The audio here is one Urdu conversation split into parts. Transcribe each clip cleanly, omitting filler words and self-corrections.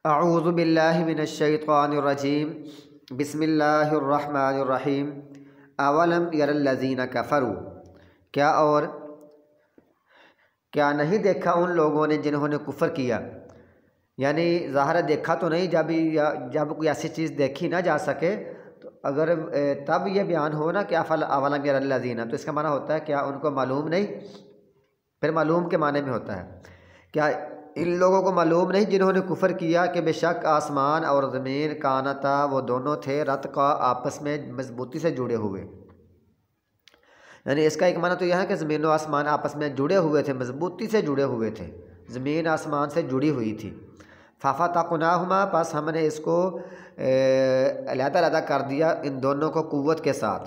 اعوذ باللہ من الشیطان الرجیم بسم اللہ الرحمن الرحیم اولم یر الذین کفروا کیا نہیں دیکھا ان لوگوں نے جنہوں نے کفر کیا، یعنی ظاہر دیکھا تو نہیں، جب کوئی ایسی چیز دیکھی نہ جا سکے تو اگر تب یہ بیان ہو نا کہ اولم یر الذین، تو اس کا معنی ہوتا ہے کیا ان کو معلوم نہیں، پھر معلوم کے معنی میں ہوتا ہے کیا ان لوگوں کو معلوم نہیں جنہوں نے کفر کیا کہ بے شک آسمان اور زمین کانتا، وہ دونوں تھے رتقا، آپس میں مضبوطی سے جڑے ہوئے، یعنی اس کا ایک معنی تو یہ ہے کہ زمین و آسمان آپس میں جڑے ہوئے تھے، مضبوطی سے جڑے ہوئے تھے، زمین آسمان سے جڑی ہوئی تھی۔ ففتقناہما، پس ہم نے اس کو علیحدہ علیحدہ کر دیا ان دونوں کو قوت کے ساتھ،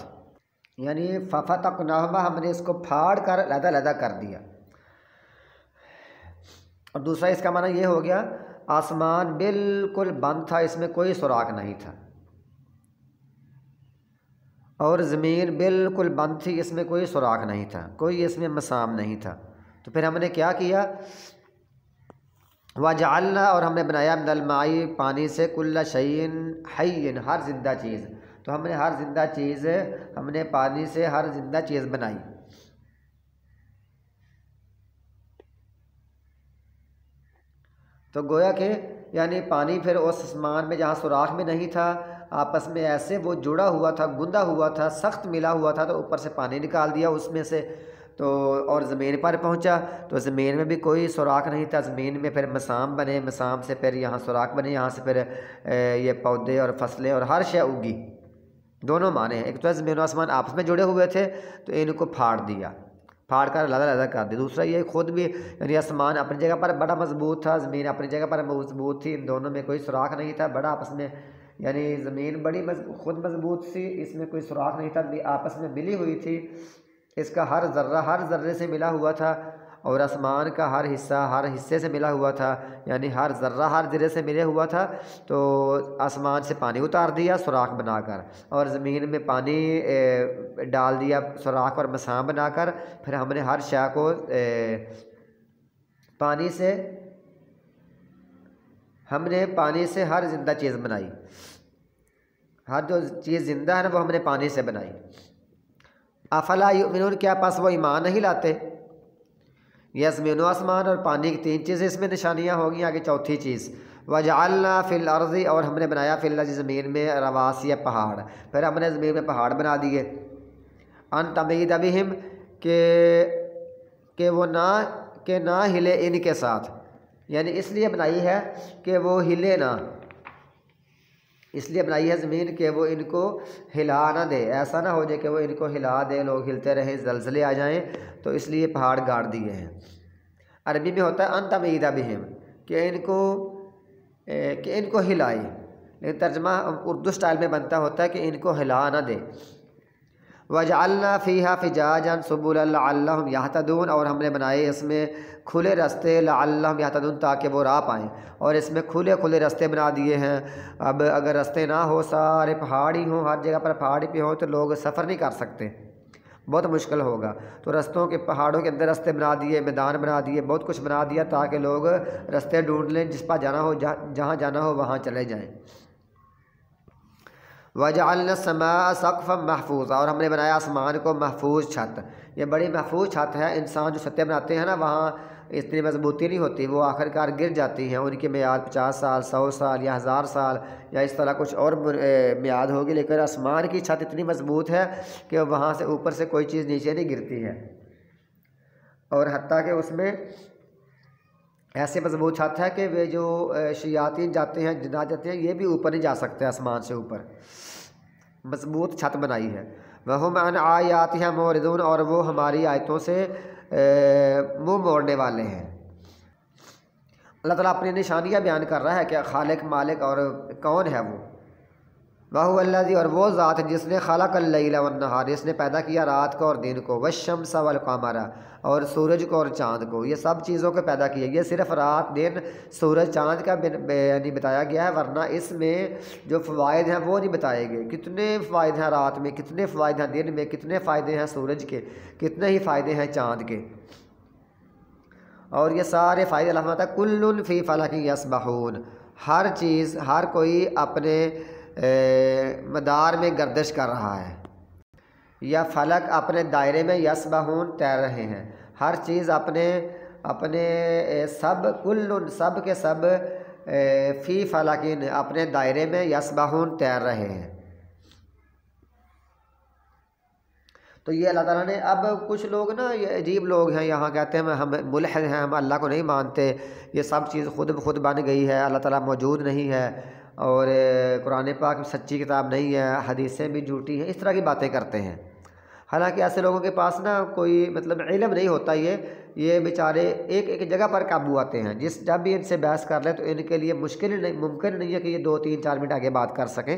یعنی ففتقناہما، ہم نے اس کو پھاڑ کر علیحدہ علیحدہ کر دیا۔ اور دوسرا اس کا معنی یہ ہو گیا آسمان بالکل بند تھا، اس میں کوئی سوراخ نہیں تھا، اور زمین بالکل بند تھی، اس میں کوئی سوراخ نہیں تھا، کوئی اس میں مسام نہیں تھا۔ تو پھر ہم نے کیا کیا، وَجَعَلْنَا، اور ہم نے بنایا من الماء، پانی سے، کل شیء حی، ہر زندہ چیز، تو ہم نے ہر زندہ چیز، ہم نے پانی سے ہر زندہ چیز بنائی۔ تو گویا کہ یعنی پانی پھر اس آسمان میں جہاں سوراخ میں نہیں تھا، آپس میں ایسے وہ جڑا ہوا تھا، گندا ہوا تھا، سخت ملا ہوا تھا، تو اوپر سے پانی نکال دیا اس میں سے، تو اور زمین پر پہنچا تو زمین میں بھی کوئی سوراخ نہیں تھا، زمین میں پھر مسام بنے، مسام سے پھر یہاں سوراخ بنے، یہاں سے پھر یہ پودے اور فصلیں اور ہر شے اگی۔ دونوں معنی ہیں، ایک تو زمین و آسمان آپس میں جڑے ہوئے تھے تو ان کو پھاڑ دیا، پھاڑ کر علیحدہ علیحدہ کر دی۔ دوسرا یہ خود بھی، یعنی آسمان اپنی جگہ پر بڑا مضبوط تھا، زمین اپنی جگہ پر مضبوط تھی، ان دونوں میں کوئی سوراخ نہیں تھا، بڑا آپس میں، یعنی زمین بڑی خود مضبوط سی، اس میں کوئی سوراخ نہیں تھا، آپس میں ملی ہوئی تھی، اس کا ہر ذرے سے ملا ہوا تھا، اور آسمان کا ہر حصے سے ملا ہوا تھا، یعنی ہر ذرہ ہر ذرے سے ملے ہوا تھا۔ تو آسمان سے پانی اتار دیا سوراخ بنا کر، اور زمین میں پانی ڈال دیا سوراخ اور مسام بنا کر، پھر ہم نے ہر شے کو پانی سے ہر زندہ چیز بنائی، ہر جو چیز زندہ ہے نا وہ ہم نے پانی سے بنائی۔ افلا یؤمنون، کیا پس وہ ایمان نہیں لاتے؟ یہ زمین و آسمان اور پانی کی تین چیزیں اس میں نشانیاں ہوگی، آگے چوتھی چیز وجعلنا فی الارض، اور ہم نے بنایا فی الارض، زمین میں، رواسی، پہاڑ، پھر ہم نے زمین میں پہاڑ بنا دیے، ان تمید بہم، کہ وہ نہ ہلے ان کے ساتھ، یعنی اس لیے بنائی ہے کہ وہ ہلے نہ، اس لیے بنائی ہے زمین کہ وہ ان کو ہلا نہ دے، ایسا نہ ہو جائے کہ وہ ان کو ہلا دے، لوگ ہلتے رہیں، زلزلے آ جائیں، تو اس لیے پہاڑ گاڑ دیے ہیں۔ عربی میں ہوتا ہے ان تمید بہم، کہ ان کو ہلائے، لیکن ترجمہ اردو سٹائل میں بنتا ہوتا ہے کہ ان کو ہلا نہ دے۔ وجعلنا فیہا فجاجا سبلا لعلہم یہتدون، اور ہم نے بنائے اس میں کھلے راستے، لعلہم یہتدون، تاکہ وہ راہ پائیں، اور اس میں کھلے راستے بنا دیے ہیں۔ اب اگر راستے نہ ہو، سارے پہاڑ ہی ہوں، ہر جگہ پر پہاڑ پہ ہوں، تو لوگ سفر نہیں کر سکتے، بہت مشکل ہوگا، تو رستوں کے، پہاڑوں کے اندر راستے بنا دیے، میدان بنا دیے، بہت کچھ بنا دیا تاکہ لوگ راستے ڈھونڈ لیں، جس پر جانا ہو، جہاں جانا ہو وہاں چلے جائیں۔ وجعلنا السماء سقفا محفوظا، اور ہم نے بنایا آسمان کو محفوظ چھت، یہ بڑی محفوظ چھت ہے۔ انسان جو چھتیں بناتے ہیں نا، وہاں اتنی مضبوطی نہیں ہوتی، وہ آخر کار گر جاتی ہیں، ان کی میعاد 50 سال، 100 سال یا 1000 سال یا اس طرح کچھ اور میعاد ہوگی، لیکن آسمان کی چھت اتنی مضبوط ہے کہ وہاں سے اوپر سے کوئی چیز نیچے نہیں گرتی ہے، اور حتیٰ کہ اس میں ایسے مضبوط چھت ہے کہ وہ جو شیاطین جاتے ہیں، جنات جاتے ہیں، یہ بھی اوپر نہیں جا سکتے، آسمان سے اوپر مضبوط چھت بنائی ہے۔ وَهُمْ عَنْ آيَاتِهَا مُعْرِضُونَ، اور وہ ہماری آیتوں سے منہ موڑنے والے ہیں۔ اللہ تعالیٰ اپنی نشانیاں بیان کر رہا ہے کہ خالق، مالک اور کون ہے وہ۔ وَهُوَ الَّذِي، اور وہ ذات جس نے خلق اللیل والنہار، اس نے پیدا کیا رات کو اور دن کو، والشمس والقمر، اور سورج کو اور چاند کو، یہ سب چیزوں کو پیدا کیا۔ یہ صرف رات، دن، سورج، چاند کا یعنی بتایا گیا ہے، ورنہ اس میں جو فوائد ہیں وہ نہیں بتائے گئے۔ کتنے فوائد ہیں رات میں، کتنے فوائد ہیں دن میں، کتنے فائدے ہیں سورج کے، کتنے ہی فائدے ہیں چاند کے، اور یہ سارے فائدے اللہ تعالیٰ کل فی فلک یسبحون، ہر چیز، ہر کوئی اپنے مدار میں گردش کر رہا ہے، یا فلک اپنے دائرے میں یسبحون تیر رہے ہیں، ہر چیز اپنے سب کل سب کے سب فی فلکن اپنے دائرے میں یسبحون تیر رہے ہیں۔ تو یہ اللہ تعالیٰ نے، اب کچھ لوگ نا یہ عجیب لوگ ہیں، یہاں کہتے ہیں ہم ملحد ہیں، ہم اللہ کو نہیں مانتے، یہ سب چیز خود بخود بن گئی ہے، اللہ تعالیٰ موجود نہیں ہے، اور قرآن پاک سچی کتاب نہیں ہے، حدیثیں بھی جھوٹی ہیں، اس طرح کی باتیں کرتے ہیں۔ حالانکہ ایسے لوگوں کے پاس نا کوئی مطلب علم نہیں ہوتا، یہ بیچارے ایک جگہ پر قابو آتے ہیں، جب بھی ان سے بحث کر لیں تو ان کے لیے ممکن نہیں ہے کہ یہ 2-3-4 منٹ آگے بات کر سکیں،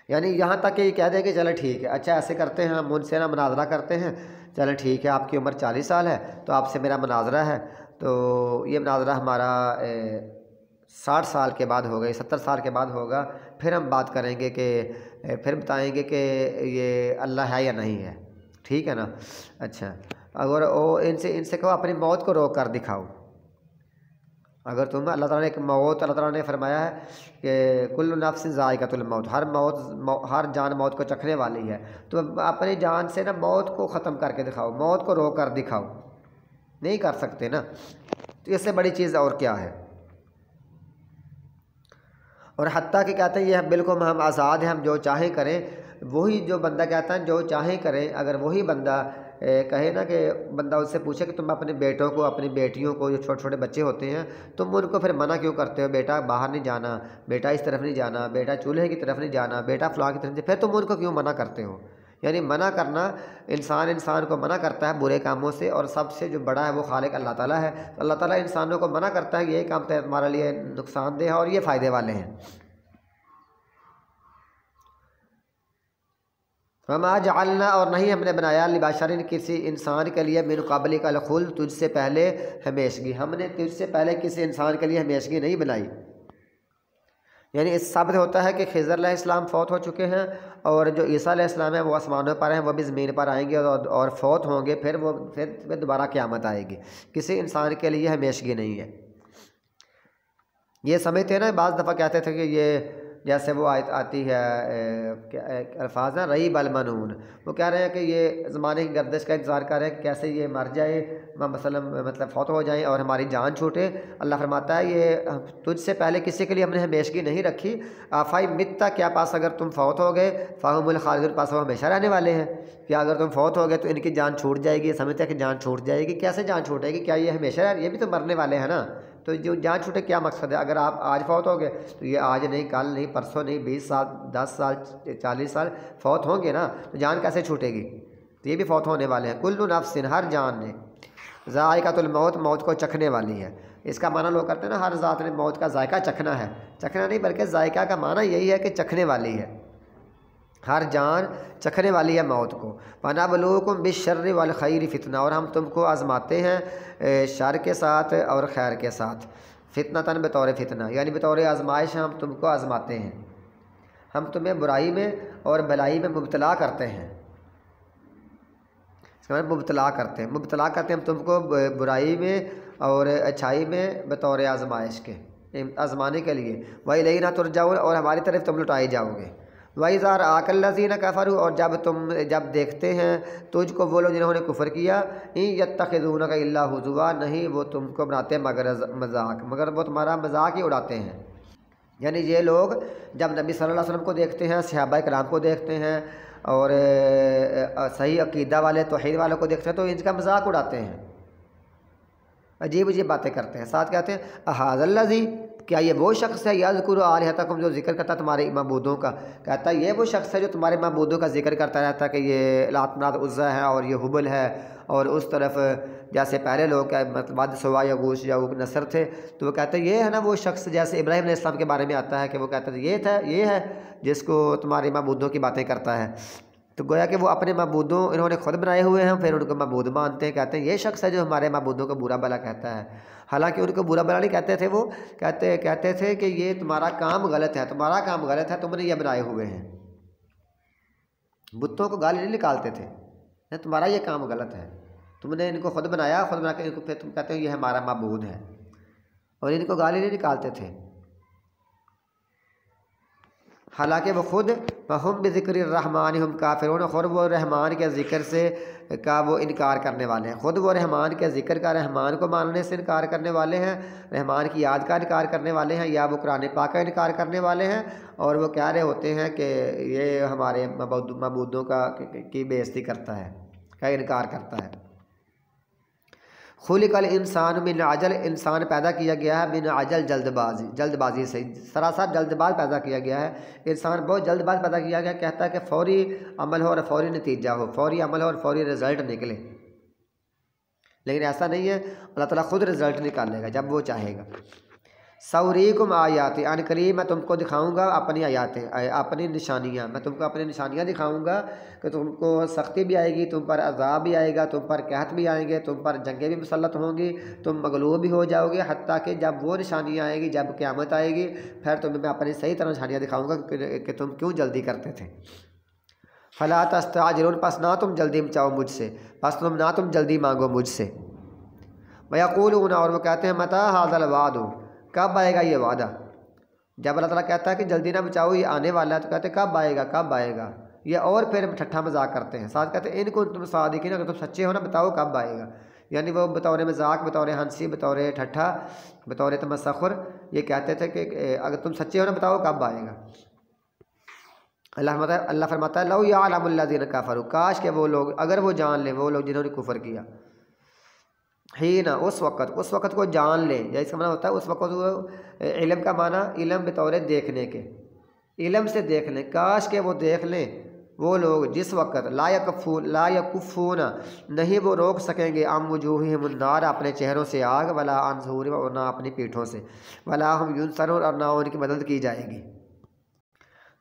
یعنی یہاں تک کہ یہ کہہ دیں کہ چلے ٹھیک ہے، اچھا ایسے کرتے ہیں، ہم ان سے نا مناظرہ کرتے ہیں، چلے ٹھیک ہے آپ کی عمر 40 سال ہے تو آپ سے میرا مناظرہ ہے، تو یہ مناظرہ ہمارا 60 سال کے بعد ہوگا، 70 سال کے بعد ہوگا، پھر ہم بات کریں گے کہ پھر بتائیں گے کہ یہ اللہ ہے یا نہیں ہے، ٹھیک ہے نا۔ اچھا اگر ان سے کہو اپنی موت کو روک کر دکھاؤ، اگر تم، اللہ تعالیٰ نے ایک موت، اللہ تعالیٰ نے فرمایا ہے کہ کل نفس ذائقۃ الموت، ہر جان موت کو چکھنے والی ہے، تو اپنی جان سے نا موت کو ختم کر کے دکھاؤ، موت کو روک کر دکھاؤ، نہیں کر سکتے نا، تو اس سے بڑی چیز اور کیا ہے۔ اور حتیٰ کہ کہتے ہیں یہ بالکل ہم آزاد ہیں، ہم جو چاہیں کریں، وہی جو بندہ کہتا ہے جو چاہیں کریں، اگر وہی بندہ کہے نا کہ بندہ اس سے پوچھے کہ تم اپنے بیٹوں کو، اپنی بیٹیوں کو، جو چھوٹے چھوٹے بچے ہوتے ہیں، تم ان کو پھر منع کیوں کرتے ہو، بیٹا باہر نہیں جانا، بیٹا اس طرف نہیں جانا، بیٹا چولہے کی طرف نہیں جانا، بیٹا فلاں کی طرف نہیں، پھر تم ان کو کیوں منع کرتے ہو؟ یعنی منع کرنا، انسان کو منع کرتا ہے برے کاموں سے، اور سب سے جو بڑا ہے وہ خالق اللہ تعالیٰ ہے، اللہ تعالیٰ انسانوں کو منع کرتا ہے کہ یہ کام تمہارے لیے نقصان دہ ہے اور یہ فائدے والے ہیں۔ وما جعلنا، اور نہیں ہم نے بنایا، لبشر کسی انسان کے لیے، من قبلک الخلد تجھ سے پہلے ہمیشگی، ہم نے تجھ سے پہلے کسی انسان کے لیے ہمیشگی نہیں بنائی۔ یعنی اس ثابت ہوتا ہے کہ خضر علیہ السلام فوت ہو چکے ہیں، اور جو عیسیٰ علیہ السلام ہیں وہ آسمانوں پر ہیں، وہ بھی زمین پر آئیں گے اور فوت ہوں گے، پھر دوبارہ قیامت آئے گی، کسی انسان کے لیے ہمیشگی نہیں ہے۔ یہ سمجھتے ہیں نا، بعض دفعہ کہتے تھے کہ یہ جیسے وہ آیت آتی ہے الفاظ ہیں ریب المنون، وہ کہہ رہے ہیں کہ یہ زمانے کی گردش کا انتظار کر رہے ہیں کہ کیسے یہ مر جائے، مثلا مطلب فوت ہو جائیں اور ہماری جان چھوٹے۔ اللہ فرماتا ہے یہ تجھ سے پہلے کسی کے لیے ہم نے ہمیشگی نہیں رکھی، آفائی متا، کیا پاس اگر تم فوت ہو گئے، فاہم الخالدون، پاس وہ ہمیشہ رہنے والے ہیں، کیا اگر تم فوت ہو گئے تو ان کی جان چھوٹ جائے گی، سمجھتے ہیں کہ جان چھوٹ جائے گی، کیسے جان چھوٹے گی، کیا یہ ہمیشہ یہ بھی تو مرنے والے ہیں نا، تو جو جان چھوٹے کیا مقصد ہے؟ اگر آپ آج فوت ہو گئے تو یہ آج نہیں، کل نہیں، پرسوں نہیں، 20 سال، 10 سال، 40 سال فوت ہوں گے نا، تو جان کیسے چھوٹے گی؟ تو یہ بھی فوت ہونے والے ہیں۔ کل نفس، ہر جان نے، ذائقۃ الموت، موت کو چکھنے والی ہے۔ اس کا معنی لوگ کرتے ہیں نا ہر ذات نے موت کا ذائقہ چکھنا ہے، چکھنا نہیں بلکہ ذائقہ کا معنی یہی ہے کہ چکھنے والی ہے، ہر جان چکھنے والی ہے موت کو۔ وَنَبْلُوكُمْ بِالشَّرِّ وَالْخَيْرِ فِتْنَةً، اور ہم تم کو آزماتے ہیں شر کے ساتھ اور خیر کے ساتھ، فتنۃً بطور فتنہ، یعنی بطور آزمائش ہم تم کو آزماتے ہیں، ہم تمہیں برائی میں اور بلائی میں مبتلا کرتے ہیں، مبتلا کرتے ہیں ہم تم کو برائی میں اور اچھائی میں بطور آزمائش کے، آزمانے کے لیے۔ وَإِلَيْنَا تُرْجَعُونَ، اور ہماری طرف تم لوٹائے جاؤ گے۔ وَإِذَا رَآكَ الَّذِينَ كَفَرُوا، اور جب دیکھتے ہیں تجھ کو وہ لوگ جنہوں نے کفر کیا، إِن يَتَّخِذُونَكَ إِلَّا هُزُوًا، نہیں وہ تم کو بناتے مگر مذاق، مگر وہ تمہارا مذاق ہی اڑاتے ہیں۔ یعنی یہ لوگ جب نبی صلی اللہ علیہ وسلم کو دیکھتے ہیں، صحابہ کرام کو دیکھتے ہیں، اور صحیح عقیدہ والے توحید والوں کو دیکھتے ہیں تو ان کا مذاق اڑاتے ہیں، عجیب عجیب باتیں کرتے ہیں، ساتھ کہتے ہیں اَهَٰذَا الَّذِي، کیا یہ وہ شخص ہے، یذکر آلہتکم، جو ذکر کرتا ہے تمہارے معبودوں کا، کہتا ہے یہ وہ شخص ہے جو تمہارے معبودوں کا ذکر کرتا رہتا ہے کہ یہ لات منات عزیٰ ہے اور یہ حبل ہے، اور اس طرف جیسے پہلے لوگ مطلب ود سوا یغوث یعوق نصر تھے، تو وہ کہتے ہیں یہ ہے نا وہ شخص، جیسے ابراہیم علیہ السلام کے بارے میں آتا ہے کہ وہ کہتا ہے یہ ہے جس کو تمہارے معبودوں کی باتیں کرتا ہے، تو گویا کہ وہ اپنے معبودوں انہوں نے خود بنائے ہوئے ہیں، پھر ان کو معبود مانتے ہیں، کہتے ہیں یہ شخص ہے جو ہمارے معبودوں کو برا بھلا کہتا ہے، حالانکہ ان کو برا بھلا نہیں کہتے تھے، وہ کہتے تھے کہ یہ تمہارا کام غلط ہے، تمہارا کام غلط ہے، تم نے یہ بنائے ہوئے ہیں، بتوں کو گالی نہیں نکالتے تھے، تمہارا یہ کام غلط ہے، تم نے ان کو خود بنایا، خود بنا کے ان کو پھر تم کہتے ہو یہ ہمارا معبود ہے، اور ان کو گالی نہیں نکالتے تھے، حالانکہ وہ خود وہم بذکر الرحمن ہم کافرون، خود وہ رحمان کے ذکر سے کا وہ انکار کرنے والے ہیں، خود وہ رحمان کے ذکر کا، رحمان کو ماننے سے انکار کرنے والے ہیں، رحمان کی یاد کا انکار کرنے والے ہیں، یا وہ قرآن پاک کا انکار کرنے والے ہیں، اور وہ کہہ رہے ہوتے ہیں کہ یہ ہمارے معبودوں کی بے عزتی کرتا ہے، کا انکار کرتا ہے۔ خلق الانسان من عجل، انسان پیدا کیا گیا ہے من عجل، جلد بازی سے، سراسر جلد باز پیدا کیا گیا ہے، انسان بہت جلد باز پیدا کیا گیا، کہتا ہے کہ فوری عمل ہو اور فوری نتیجہ ہو، فوری عمل ہو اور فوری رزلٹ نکلے، لیکن ایسا نہیں ہے، اللہ تعالیٰ خود رزلٹ نکالے گا جب وہ چاہے گا۔ سوریکم آیاتی، ان قریب میں تم کو دکھاؤں گا اپنی آیاتیں، اپنی نشانیاں، میں تم کو اپنی نشانیاں دکھاؤں گا کہ تم کو سختی بھی آئے گی، تم پر عذاب بھی آئے گا، تم پر قحط بھی آئیں گے، تم پر جنگیں بھی مسلط ہوں گی، تم مغلوب بھی ہو جاؤ گے، حتیٰ کہ جب وہ نشانیاں آئے گی، جب قیامت آئے گی، پھر تمہیں میں اپنی صحیح طرح نشانیاں دکھاؤں گا کہ تم کیوں جلدی کرتے تھے۔ فلا تستعجلون، پس نہ تم جلدی مچاؤ مجھ سے، پس نہ تم جلدی مانگو مجھ سے۔ وَيَقُولُونَ، اور وہ کہتے ہیں متى هذا الوعد، کب آئے گا یہ وعدہ؟ جب اللہ تعالیٰ کہتا ہے کہ جلدی نہ بچاؤ یہ آنے والا ہے، تو کہتے ہیں کب آئے گا کب آئے گا، یہ اور پھر ٹھٹھا مذاق کرتے ہیں، ساتھ کہتے ہیں ان کو تم صادقین، اگر تم سچے ہو نا بتاؤ کب آئے گا، یعنی وہ بطور مذاق، بطور ہنسی، بطور ٹھٹھا، بطور تمسخر یہ کہتے تھے کہ اگر تم سچے ہو نا بتاؤ کب آئے گا۔ اللہ فرماتا ہے لو یعلم الذین کفروا، کاش کہ وہ لوگ، اگر وہ جان لیں، وہ لوگ جنہوں نے کفر کیا، ہی نا اس وقت کو جان لیں، یا اس کا معنی ہوتا ہے اس وقت وہ، علم کا معنی علم بطور دیکھنے کے، علم سے دیکھ لیں، کاش کہ وہ دیکھ لیں وہ لوگ جس وقت لا یکفون، نہیں وہ روک سکیں گے، عن وجوہہم النار، اپنے چہروں سے آگ، ولا عن ظہورہم، اور نہ اپنی پیٹھوں سے، ولا ہم ینصرون، اور نہ ان کی مدد کی جائے گی،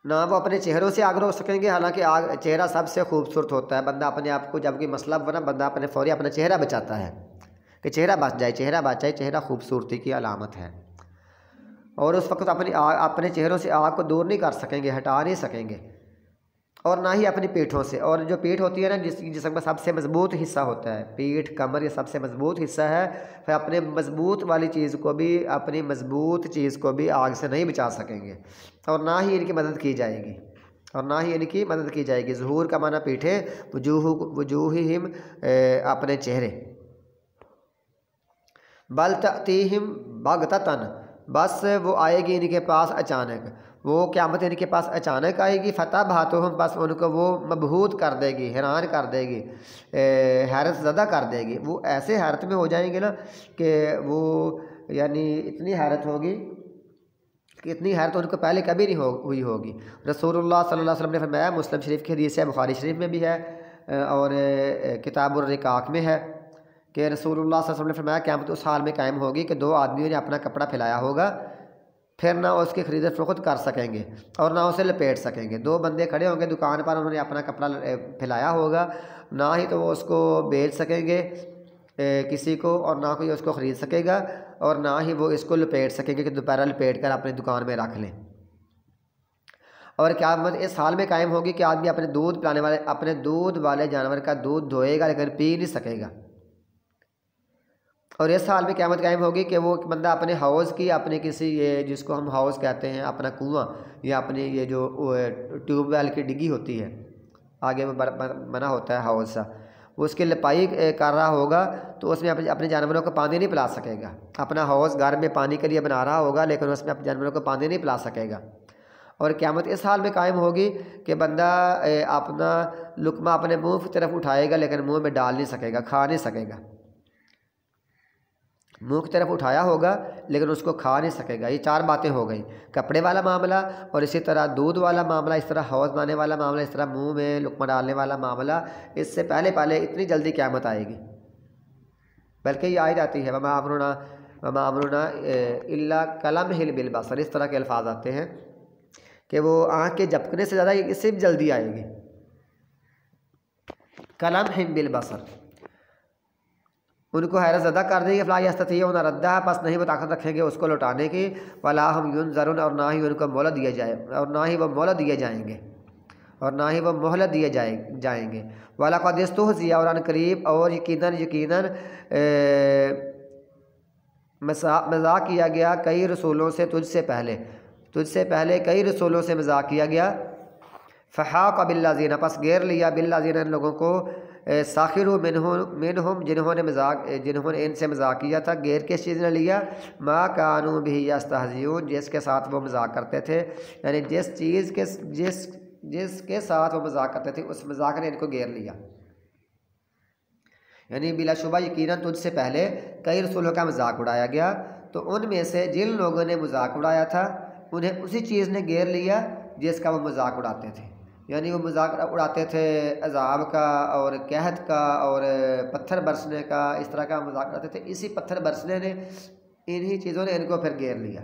نہ وہ اپنے چہروں سے آگ روک سکیں گے، حالانکہ چہرہ سب سے خوبصورت ہوتا ہے، بندہ اپنے آپ کو جب کوئی مسئلہ بنا، بندہ اپنے فوری اپنا چہرہ بچاتا ہے کہ چہرہ بچ جائے، چہرہ خوبصورتی کی علامت ہے، اور اس وقت اپنے چہروں سے آگ کو دور نہیں کر سکیں گے، ہٹا نہیں سکیں گے، اور نہ ہی اپنی پیٹھوں سے، اور جو پیٹھ ہوتی ہے نا جسم کا سب سے مضبوط حصہ ہوتا ہے، پیٹھ کمر یہ سب سے مضبوط حصہ ہے، پھر اپنے مضبوط والی چیز کو بھی، اپنی مضبوط چیز کو بھی آگ سے نہیں بچا سکیں گے، اور نہ ہی ان کی مدد کی جائے گی، ظہور کا معنی پیٹھیں، وجوہہم اپنے چہرے، بل تأتیہم بغتۃ، بس وہ آئے گی ان کے پاس اچانک، وہ قیامت ان کے پاس اچانک آئے گی، فتبہتہم، بس ان کو وہ مبہوت کر دے گی، حیران کر دے گی، حیرت زدہ کر دے گی، وہ ایسے حیرت میں ہو جائیں گے نا کہ وہ یعنی اتنی حیرت ہوگی کہ اتنی حیرت ان کو پہلے کبھی نہیں ہوئی ہوگی۔ رسول اللہ صلی اللہ علیہ وسلم نے فرمایا، مسلم شریف کی حدیث ہے، بخاری شریف میں بھی ہے، اور کتاب الرقاق میں ہے کہ رسول اللہ صلی اللہ علیہ وسلم نے فرمایا قیامت اس حال میں قائم ہوگی کہ دو آدمیوں نے اپنا کپڑا پھیلایا ہوگا، پھر نہ اس کی خرید فروخت کر سکیں گے اور نہ اسے لپیٹ سکیں گے، دو بندے کھڑے ہوں گے دکان پر، انہوں نے اپنا کپڑا پھیلایا ہوگا، نہ ہی تو وہ اس کو بیچ سکیں گے کسی کو، اور نہ کوئی اس کو خرید سکے گا، اور نہ ہی وہ اس کو لپیٹ سکیں گے کہ دوپہر لپیٹ کر اپنی دکان میں رکھ لیں۔ اور قیامت اس حال میں قائم ہوگی کہ آدمی اپنے دودھ والے جانور کا دودھ دھوئے گا لیکن پی نہیں سکے گا، اور اس حال میں قیامت قائم ہوگی کہ وہ بندہ اپنے حوض کی، اپنے کسی یہ جس کو ہم حوض کہتے ہیں، اپنا کنواں، یا اپنی یہ جو ٹیوب ویل کی ڈگی ہوتی ہے، آگے میں بنا ہوتا ہے حوض سا، وہ اس کی لپائی کر رہا ہوگا تو اس میں اپنے جانوروں کو پانی نہیں پلا سکے گا، اپنا حوض گھر میں پانی کے لیے بنا رہا ہوگا لیکن اس میں اپنے جانوروں کو پانی نہیں پلا سکے گا۔ اور قیامت اس حال میں قائم ہوگی کہ بندہ اپنا لقمہ اپنے منہ کی طرف اٹھائے گا لیکن منہ میں ڈال نہیں سکے گا، کھا نہیں سکے گا، منہ کی طرف اٹھایا ہوگا لیکن اس کو کھا نہیں سکے گا۔ یہ چار باتیں ہو گئیں، کپڑے والا معاملہ، اور اسی طرح دودھ والا معاملہ، اس طرح حوض بنانے والا معاملہ، اس طرح منہ میں لقمہ ڈالنے والا معاملہ، اس سے پہلے اتنی جلدی قیامت آئے گی، بلکہ یہ آیت آتی ہے وما امرنا الا کلمح بالبصر، اس طرح کے الفاظ آتے ہیں کہ وہ آنکھ کے جھپکنے سے زیادہ اس سے بھی جلدی آئے گی، کلمح بالبصر، ان کو حیرت زدہ کر دیں گے، فلا یستطیعون ردھا، پس نہیں وہ طاقت رکھیں گے اس کو لوٹانے کی، ولا ہم ینظرون، اور نہ ہی ان کو مہلت دیے جائے، اور نہ ہی وہ مہلت دیے جائیں گے، وَلَقَدِ اسْتُهْزِئَ، اور ان قریب اور یقیناً مذاق کیا گیا کئی رسولوں سے تجھ سے پہلے کئی رسولوں سے مذاق کیا گیا۔ فحاق بالذین، پس گیر لیا بالذین ان لوگوں کو، ساخروا منہم جنہوں نے ان سے مذاق کیا تھا۔ گیر کس چیز نے لیا؟ ما کانوا بہ یستہزئون، جس کے ساتھ وہ مذاق کرتے تھے، یعنی جس کے ساتھ وہ مذاق کرتے تھے اس مذاق نے ان کو گیر لیا۔ یعنی بلا شبہ یقیناً تجھ سے پہلے کئی رسولوں کا مذاق اڑایا گیا، تو ان میں سے جن لوگوں نے مذاق اڑایا تھا انہیں اسی چیز نے گیر لیا جس کا وہ مذاق اڑاتے تھے۔ یعنی وہ مذاق اڑاتے تھے عذاب کا اور قحط کا اور پتھر برسنے کا، اس طرح کا مذاق اڑاتے تھے، اسی پتھر برسنے نے انہی چیزوں نے ان کو پھر گیر لیا۔